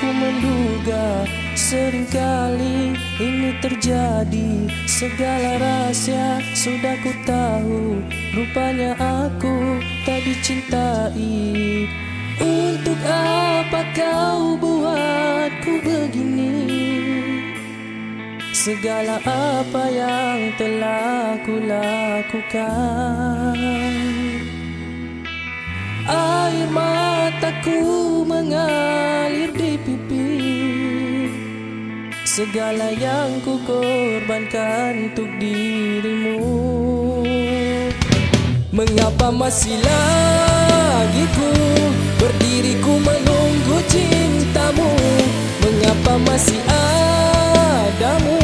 ku menduga seringkali ini terjadi. Segala rahasia sudah ku tahu, rupanya aku tak dicintai. Untuk apa kau buatku begini? Segala apa yang telah ku lakukan, air mataku mengalir di pipi. Segala yang ku korbankan untuk dirimu. Mengapa masih lagi ku berdiri ku menunggu cintamu? Mengapa masih adamu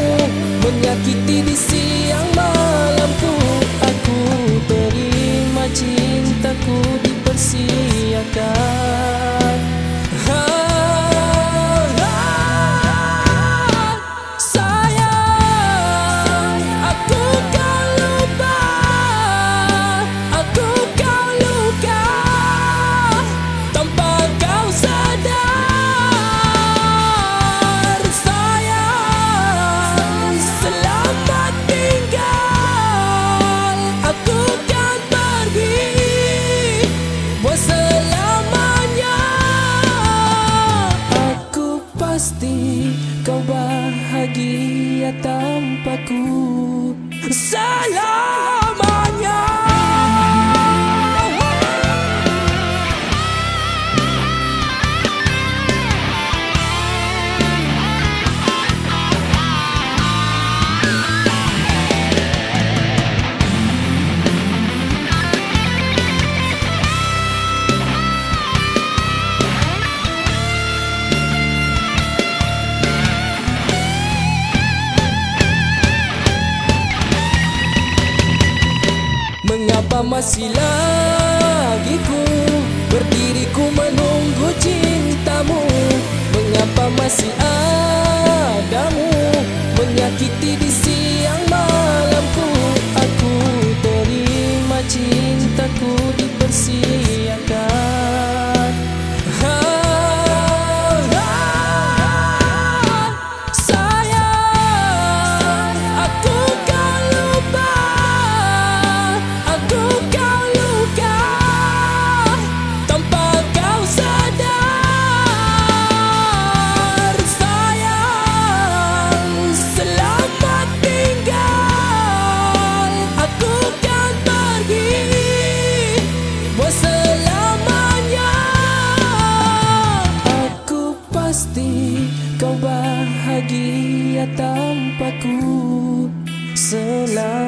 menyakiti di siang malamku? Aku terima cintaku dipersiakan. Sayang, aku kau lupa, aku kau luka tanpa kau sadar. Sayang, selamat tinggal, aku kan pergi buat selamanya. Aku pasti kau bahagia tanpaku selamanya. Mengapa masih lagi ku berdiri ku menunggu cintamu? Mengapa masih adamu menyakiti di siang malamku? Aku terima cintaku dipersiakan. Sayang, aku kau lupa, aku kau luka tanpa kau sadar. Sayang, selamat tinggal, aku kan pergi buat selamanya. Aku pasti kau bahagia tanpaku selamanya.